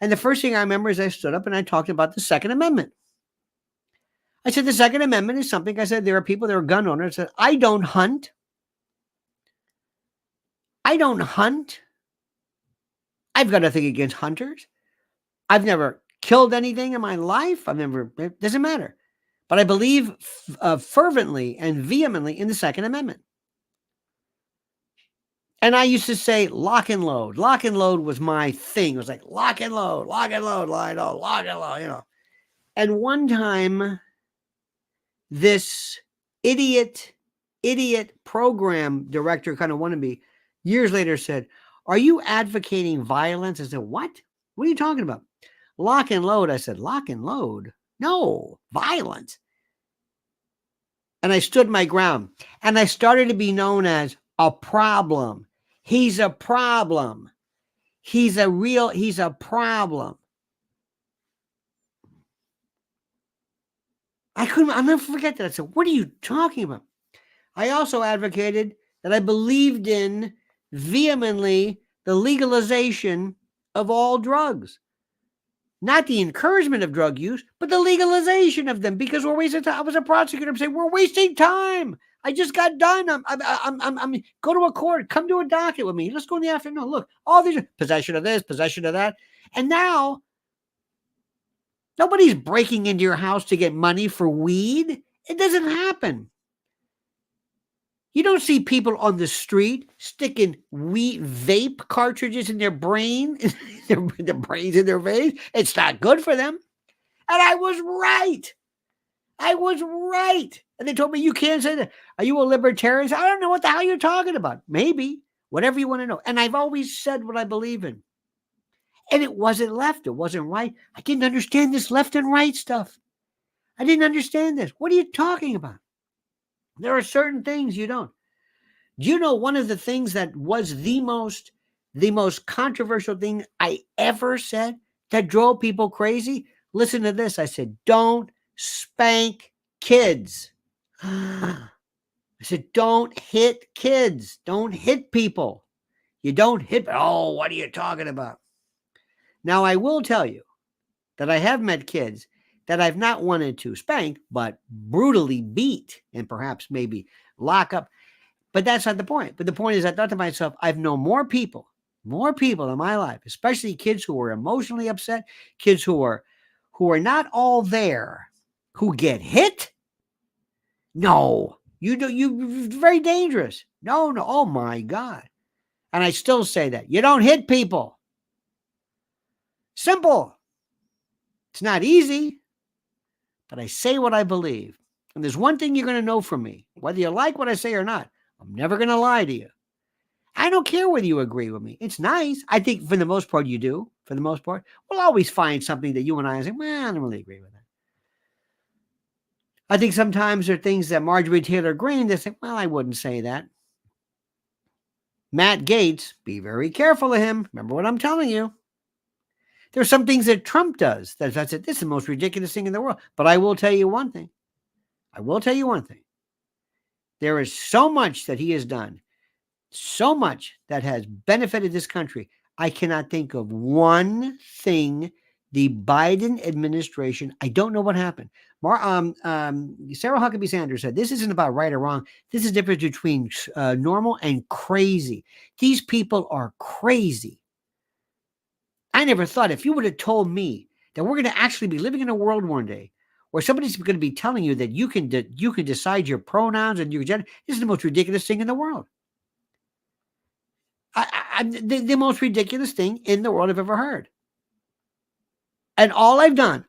And the first thing I remember is I stood up and I talked about the Second Amendment. I said, the Second Amendment is something. I said, there are people that are gun owners that I don't hunt. I've got nothing against hunters. I've never killed anything in my life. It doesn't matter. But I believe fervently and vehemently in the Second Amendment. And I used to say lock and load. Lock and load was my thing. It was like lock and load, Lionel, lock and load, And one time, this idiot program director kind of wanted me, years later said, are you advocating violence? I said, what? What are you talking about? Lock and load. I said, lock and load? No, violence. And I stood my ground. And I started to be known as a problem. He's a problem. He's a problem. I'll never forget that. I said, what are you talking about? I also advocated that I believed in vehemently the legalization of all drugs. Not the encouragement of drug use, but the legalization of them, because we're wasting time. I was a prosecutor. I'm saying we're wasting time. I just got done. I'm go to a court. Come to a docket with me. Let's go in the afternoon. Look, all these possession of this, possession of that, and now nobody's breaking into your house to get money for weed. It doesn't happen. You don't see people on the street sticking vape cartridges in their brain, their brains in their veins. It's not good for them. And I was right. I was right. And they told me, you can't say that. Are you a libertarian? I don't know what the hell you're talking about. Maybe. Whatever you want to know. And I've always said what I believe in. And it wasn't left. It wasn't right. I didn't understand this left and right stuff. I didn't understand this. What are you talking about? There are certain things you don't. Do you know one of the things that was the most controversial thing I ever said that drove people crazy? Listen to this. I said, don't spank kids. I said, don't hit kids. Don't hit people. You don't hit. Oh, what are you talking about? Now, I will tell you that I have met kids that I've not wanted to spank, but brutally beat and perhaps maybe lock up. But that's not the point. But the point is, I thought to myself, I've known more people in my life, especially kids who are emotionally upset, kids who are not all there, who get hit. No, you're very dangerous. No, oh my God. And I still say that. You don't hit people. Simple. It's not easy, but I say what I believe. And there's one thing you're going to know from me, whether you like what I say or not. I'm never going to lie to you. I don't care whether you agree with me. It's nice. I think for the most part you do. For the most part, we'll always find something that you and I say, well, I don't really agree with that. I think sometimes there are things that Marjorie Taylor Greene, they say, well, I wouldn't say that. Matt Gaetz, be very careful of him. Remember what I'm telling you. There are some things that Trump does that I said, this is the most ridiculous thing in the world. But I will tell you one thing. There is so much that he has done, so much that has benefited this country. I cannot think of one thing the Biden administration, I don't know what happened. Sarah Huckabee Sanders said, this isn't about right or wrong. This is the difference between normal and crazy. These people are crazy. I never thought, if you would have told me that we're going to actually be living in a world one day where somebody's going to be telling you that you can decide your pronouns and your gender, this is the most ridiculous thing in the world. The most ridiculous thing in the world I've ever heard. And all I've done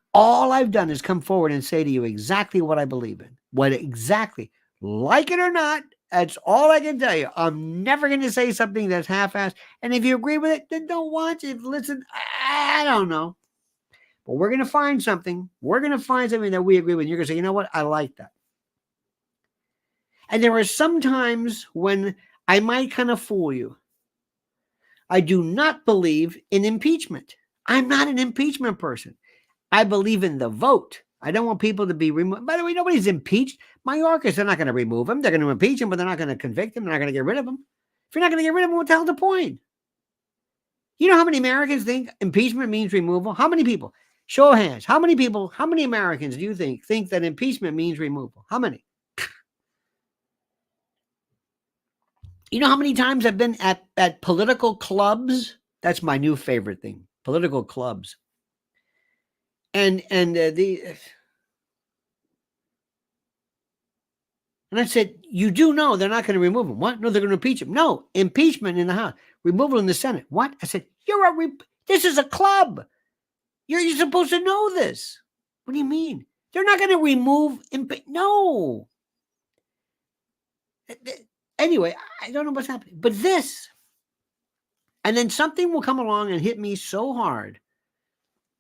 is come forward and say to you exactly what I believe in. What exactly, like it or not, that's all I can tell you. I'm never going to say something that's half-assed. And if you agree with it, then don't watch it. Listen, I don't know. But we're going to find something. We're going to find something that we agree with. You're going to say, you know what? I like that. And there are some times when I might kind of fool you. I do not believe in impeachment. I'm not an impeachment person. I believe in the vote. I don't want people to be removed. By the way, nobody's impeached. Mayorkas, they're not going to remove him. They're going to impeach him, but they're not going to convict him. They're not going to get rid of him. If you're not going to get rid of him, what the hell's the point? You know how many Americans think impeachment means removal? How many people? Show of hands. How many people, how many Americans do you think that impeachment means removal? How many? You know how many times I've been at political clubs? That's my new favorite thing. Political clubs. And I said, you do know they're not going to remove him. What? No, they're going to impeach him. No, impeachment in the House, removal in the Senate. What? I said, this is a club. You're supposed to know this. What do you mean? They're not going to remove no. Anyway, I don't know what's happening. But this, and then something will come along and hit me so hard,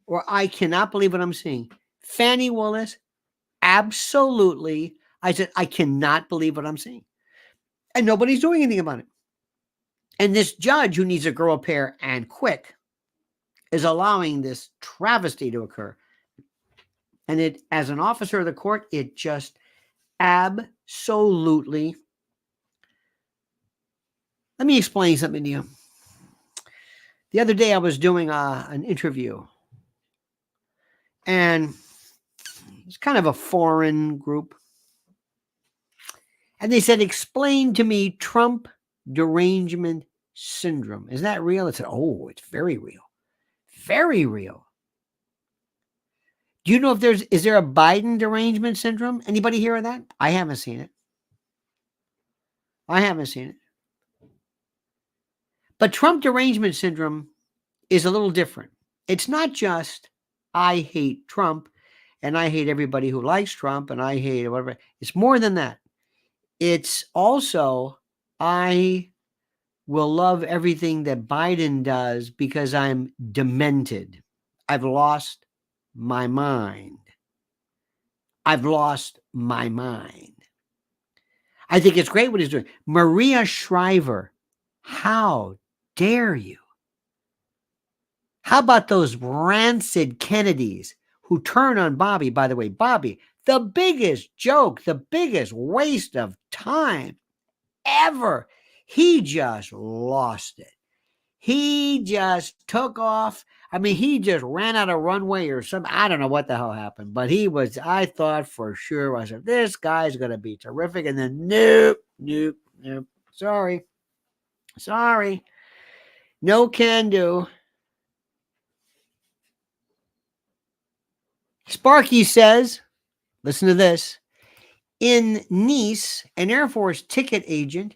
or I cannot believe what I'm seeing. Fani Willis, absolutely. I said, I cannot believe what I'm seeing. And nobody's doing anything about it. And this judge who needs to grow a pair and quick is allowing this travesty to occur. And it, as an officer of the court, it just absolutely Let me explain something to you. The other day I was doing an interview, and it's kind of a foreign group. And they said, explain to me Trump derangement syndrome. Is that real? I said, oh, it's very real. Very real. Do you know if is there a Biden derangement syndrome? Anybody hear of that? I haven't seen it. I haven't seen it. But Trump derangement syndrome is a little different. It's not just I hate Trump and I hate everybody who likes Trump and I hate whatever. It's more than that. It's also I will love everything that Biden does because I'm demented. I've lost my mind. I've lost my mind. I think it's great what he's doing. Maria Shriver, how dare you? How about those rancid Kennedys who turn on Bobby? By the way, Bobby, the biggest joke, the biggest waste of time ever. He just lost it. He just took off. I mean, he just ran out of runway or something. I don't know what the hell happened, but I thought for sure, I said, this guy's going to be terrific. And then nope. Sorry. No can do. Sparky says, listen to this. In Nice, an Air Force ticket agent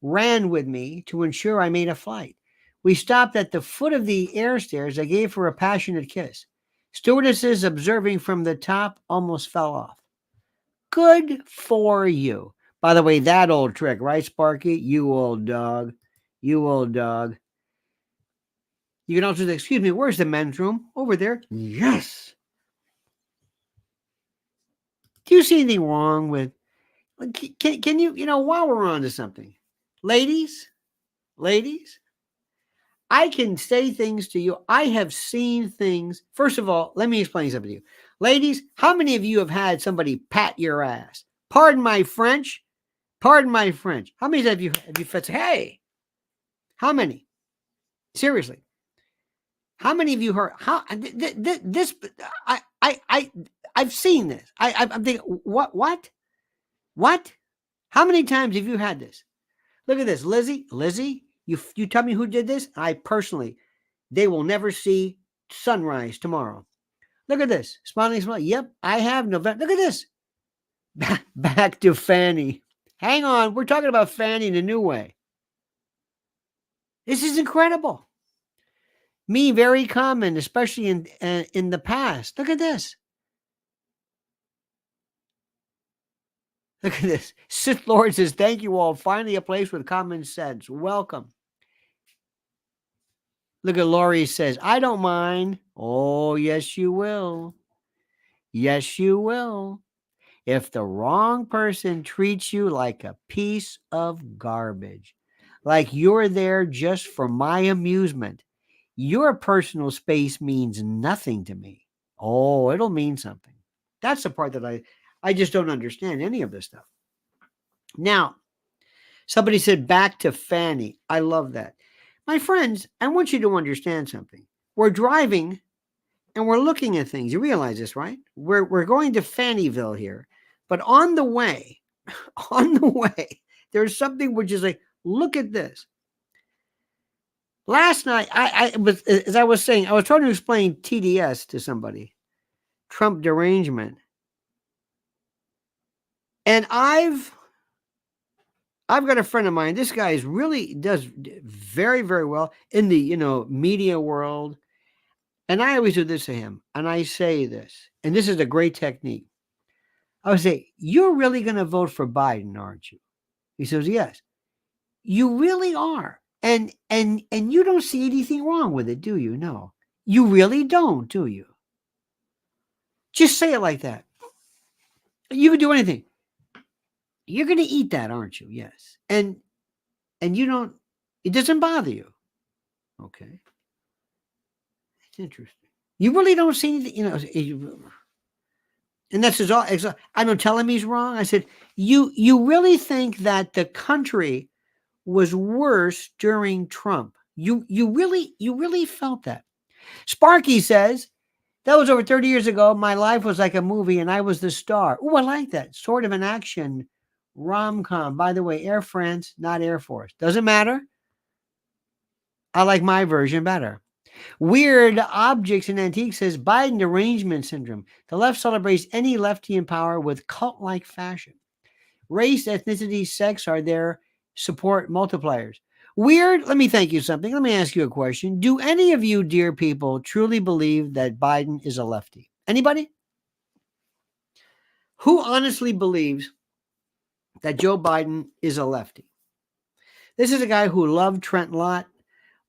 ran with me to ensure I made a flight. We stopped at the foot of the air stairs. I gave her a passionate kiss. Stewardesses observing from the top almost fell off. Good for you. By the way, that old trick, right, Sparky? You old dog. You old dog. You can also say, excuse me, where's the men's room? Over there. Yes. Do you see anything wrong with, can you, while we're on to something, ladies, I can say things to you. I have seen things. First of all, let me explain something to you. Ladies, how many of you have had somebody pat your ass? Pardon my French. How many have you said, hey, how many? Seriously. How many of you heard, I've seen this. I'm thinking, what? How many times have you had this? Look at this, Lizzie, you tell me who did this? They will never see sunrise tomorrow. Look at this, smiling. Yep, I have November. Look at this. Back to Fani. Hang on, we're talking about Fani in a new way. This is incredible. Me, very common, especially in the past. Look at this. Look at this. Sith Lord says, thank you all. Finally, a place with common sense. Welcome. Look at Laurie says, I don't mind. Oh, yes, you will. Yes, you will. If the wrong person treats you like a piece of garbage, like you're there just for my amusement, your personal space means nothing to me. Oh, it'll mean something. That's the part that I just don't understand any of this stuff. Now, somebody said back to Fani. I love that. My friends, I want you to understand something. We're driving and we're looking at things. You realize this, right? We're going to Fannyville here. But on the way, there's something which is like, look at this. Last night, as I was saying, I was trying to explain TDS to somebody, Trump derangement. And I've got a friend of mine. This guy does very, very well in the, media world. And I always do this to him. And I say this, and this is a great technique. I would say, you're really going to vote for Biden, aren't you? He says, yes. You really are. And you don't see anything wrong with it, do you? No. You really don't, do you? Just say it like that. You can do anything. You're going to eat that, aren't you? Yes. And you don't, it doesn't bother you. Okay. It's interesting. You really don't see anything, and that's all. I don't tell him he's wrong. I said, you really think that the country was worse during Trump. You really felt that. Sparky says, that was over 30 years ago. My life was like a movie and I was the star. Oh, I like that. Sort of an action rom-com. By the way, Air France, not Air Force. Doesn't matter. I like my version better. Weird Objects and Antiques says Biden derangement syndrome. The left celebrates any lefty in power with cult-like fashion. Race, ethnicity, sex are their support multipliers. Weird, let me thank you something. Let me ask you a question. Do any of you, dear people, truly believe that Biden is a lefty? Anybody? Who honestly believes that Joe Biden is a lefty? This is a guy who loved Trent Lott,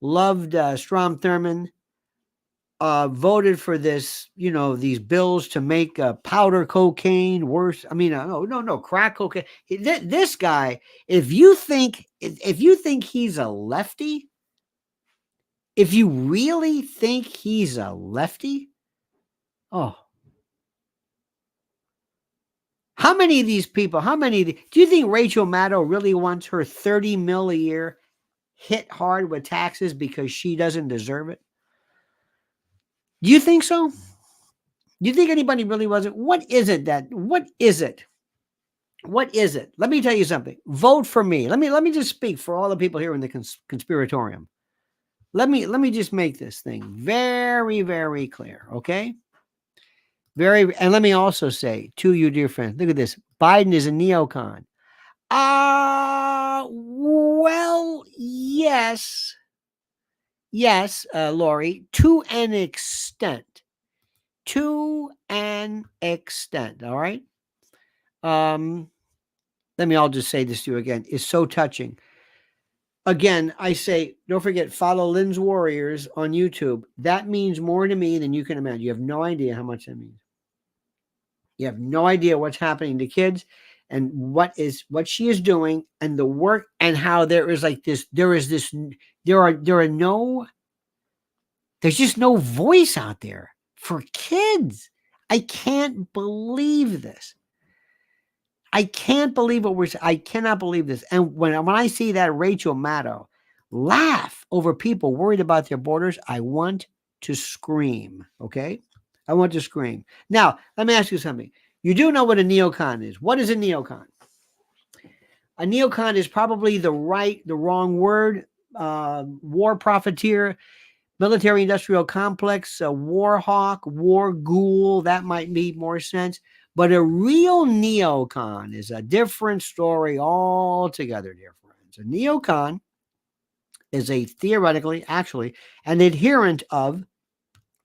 loved Strom Thurmond, voted for this, these bills to make powder cocaine worse. I mean, no, crack cocaine. This guy, if you think he's a lefty, if you really think he's a lefty, oh, how many of these people? Do you think Rachel Maddow really wants her $30 million a year hit hard with taxes because she doesn't deserve it? Do you think so? Do you think anybody really wasn't? What is it? What is it? Let me tell you something. Vote for me. Let me just speak for all the people here in the conspiratorium. Let me just make this thing very, very clear, okay? And let me also say to you, dear friends, look at this. Biden is a neocon. Well, yes. Yes, Lori, to an extent. To an extent, all right? Let me all just say this to you again. It's so touching. Again, I say, don't forget, follow Lynn's Warriors on YouTube. That means more to me than you can imagine. You have no idea how much that means. You have no idea what's happening to kids and what she is doing and the work and how there's just no voice out there for kids. I can't believe this. I can't believe I cannot believe this. And when I see that Rachel Maddow laugh over people worried about their borders, I want to scream. Okay? I want to scream. Now, let me ask you something. You do know what a neocon is. What is a neocon? A neocon is probably the wrong word. War profiteer, military industrial complex, a war hawk, war ghoul. That might make more sense. But a real neocon is a different story altogether, dear friends. A neocon is actually, an adherent of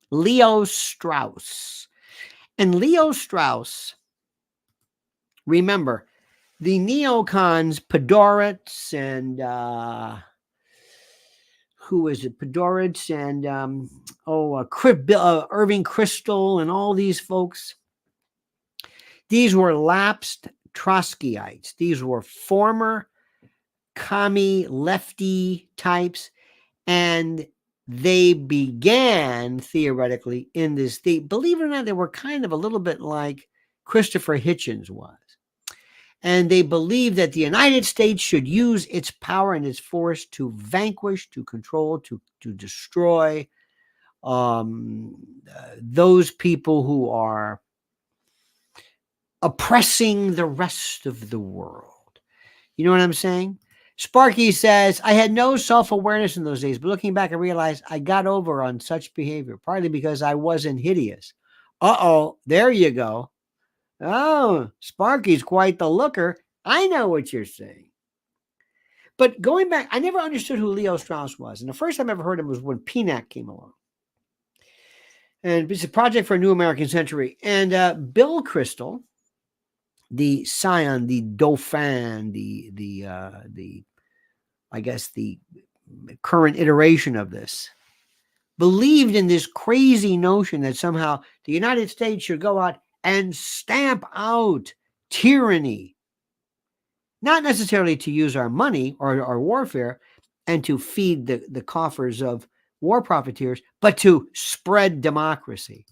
Leo Strauss. And Leo Strauss, remember, the neocons, Podhoretz and who is it? Podhoretz and Irving Kristol and all these folks. These were lapsed Trotskyites. These were former commie lefty types, and they began theoretically in this. Believe it or not, they were kind of a little bit like Christopher Hitchens was. And they believed that the United States should use its power and its force to vanquish, to control, to destroy those people who are oppressing the rest of the world. You know what I'm saying? Sparky says, I had no self-awareness in those days, but looking back, I realized I got over on such behavior, partly because I wasn't hideous. There you go. Oh, Sparky's quite the looker. I know what you're saying. But going back, I never understood who Leo Strauss was. And the first time I ever heard him was when PNAC came along. And it's a project for a new American century. And Bill Kristol, the scion, the dauphin, I guess the current iteration of this, believed in this crazy notion that somehow the United States should go out and stamp out tyranny, not necessarily to use our money or our warfare and to feed the coffers of war profiteers, but to spread democracy.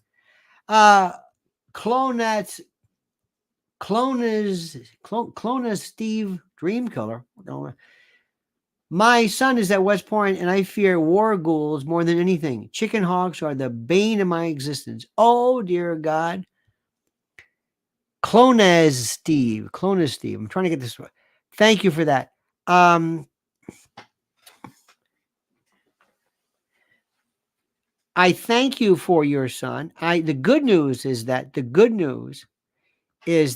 Clona Steve Dreamkiller My son is at West Point, and I fear war ghouls more than anything. Chicken hawks are the bane of my existence. Oh, dear God. Clonez Steve. I'm trying to get this right. Thank you for that. I thank you for your son. The good news is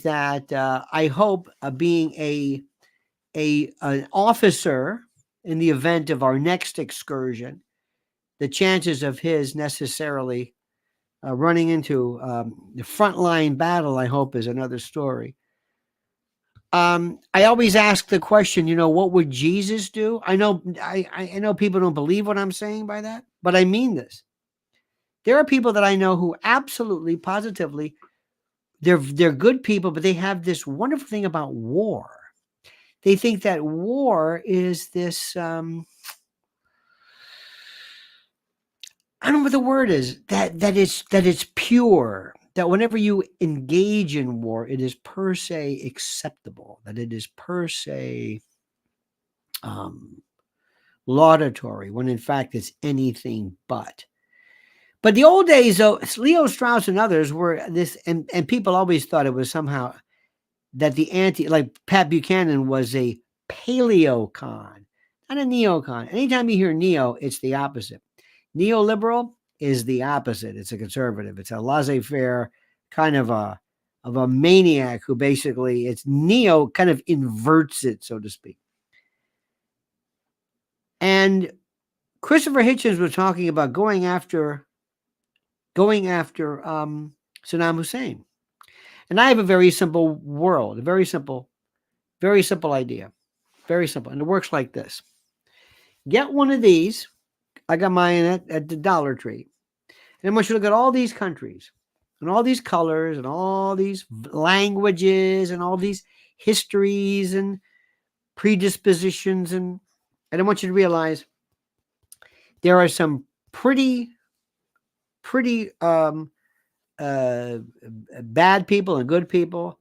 that I hope being an officer in the event of our next excursion, the chances of his necessarily running into the frontline battle, I hope, is another story. I always ask the question, what would Jesus do? I know people don't believe what I'm saying by that, but I mean this. There are people that I know who absolutely, positively, they're good people, but they have this wonderful thing about war. They think that war is this, I don't know what the word is, that it's pure, that whenever you engage in war, it is per se acceptable, that it is per se laudatory, when in fact it's anything but. But the old days, though, Leo Strauss and others were this, and people always thought it was somehow that like Pat Buchanan was a paleocon, not a neocon. Anytime you hear neo, it's the opposite. Neoliberal is the opposite. It's a conservative. It's a laissez-faire kind of a maniac who basically, it's neo, kind of inverts it, so to speak. And Christopher Hitchens was talking about going after Saddam Hussein. And I have a very simple world, a very simple idea. Very simple. And it works like this. Get one of these. I got mine at the Dollar Tree. And I want you to look at all these countries and all these colors and all these languages and all these histories and predispositions. And I want you to realize there are some pretty bad people and good people,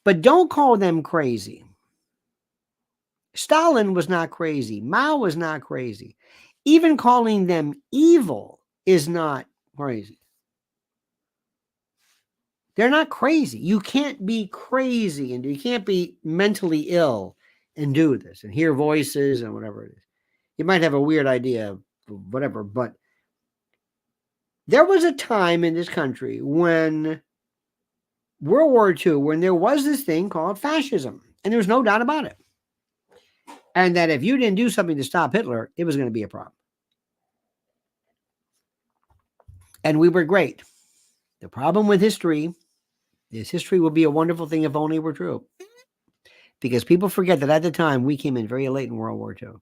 but don't call them crazy. Stalin was not crazy. Mao was not crazy. Even calling them evil is not crazy. They're not crazy. You can't be crazy and you can't be mentally ill and do this and hear voices and whatever it is. You might have a weird idea of whatever, but there was a time in this country when World War II, when there was this thing called fascism, and there's no doubt about it. And that if you didn't do something to stop Hitler, it was going to be a problem. And we were great. The problem with history is history would be a wonderful thing if only it were true. Because people forget that at the time we came in very late in World War II.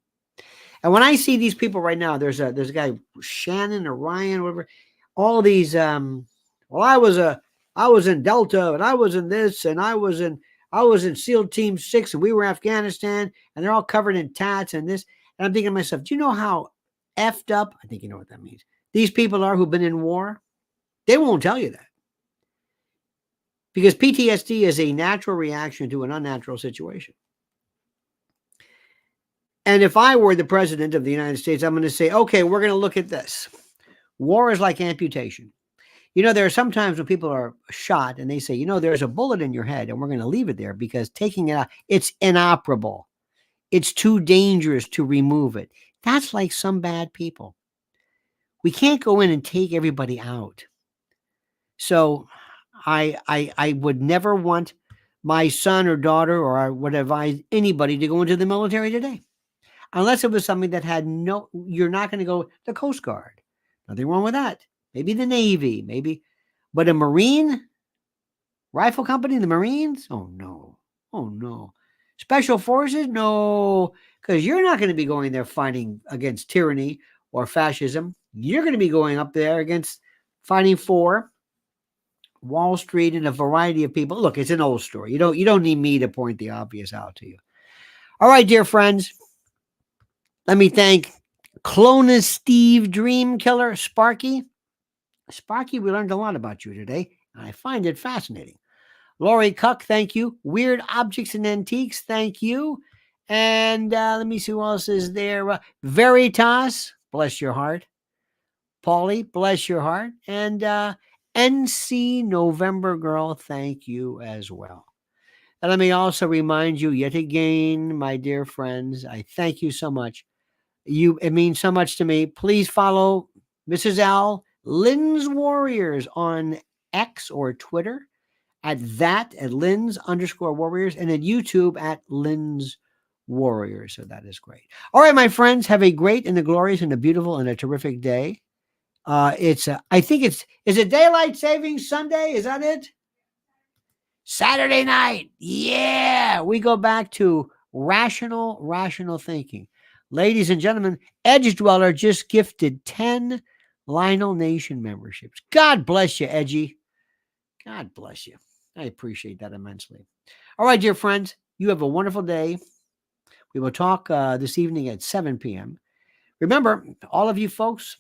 And when I see these people right now, there's a guy, Shannon or Ryan, whatever, all these, well, I was in Delta and I was in this and I was in SEAL Team 6 and we were in Afghanistan and they're all covered in tats and this. And I'm thinking to myself, do you know how effed up, I think you know what that means, these people are who've been in war? They won't tell you that. Because PTSD is a natural reaction to an unnatural situation. And if I were the president of the United States, I'm going to say, okay, we're going to look at this. War is like amputation. There are some times when people are shot and they say, there's a bullet in your head and we're going to leave it there because taking it out, it's inoperable. It's too dangerous to remove it. That's like some bad people. We can't go in and take everybody out. So I would never want my son or daughter, or I would advise anybody to go into the military today. Unless it was something that had you're not going to go the Coast Guard. Nothing wrong with that. Maybe the Navy, maybe. But a Marine rifle company, the Marines? Oh, no. Oh, no. Special Forces? No. Because you're not going to be going there fighting against tyranny or fascism. You're going to be going up there against fighting for Wall Street and a variety of people. Look, it's an old story. You don't need me to point the obvious out to you. All right, dear friends. Let me thank Clonus Steve Dream Killer Sparky. Sparky, we learned a lot about you today, and I find it fascinating. Lori Cuck, thank you. Weird Objects and Antiques, thank you. And let me see who else is there. Veritas, bless your heart. Paulie, bless your heart. And NC November Girl, thank you as well. And let me also remind you yet again, my dear friends, I thank you so much. It means so much to me. Please follow Mrs. Al Lynn's Warriors on X or Twitter at Lynn's_Warriors, and at YouTube at Lynn's Warriors. So that is great. All right, my friends, have a great and a glorious and a beautiful and a terrific day. I think is it Daylight Savings Sunday? Is that it? Saturday night. Yeah. We go back to rational thinking. Ladies and gentlemen, Edge Dweller just gifted 10 Lionel Nation memberships. God bless you, Edgy. God bless you. I appreciate that immensely. All right, dear friends, you have a wonderful day. We will talk this evening at 7 p.m. Remember, all of you folks,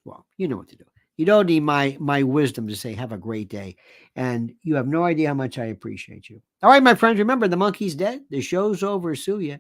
well, you know what to do. You don't need my wisdom to say have a great day. And you have no idea how much I appreciate you. All right, my friends, remember the monkey's dead. The show's over. Sue ya.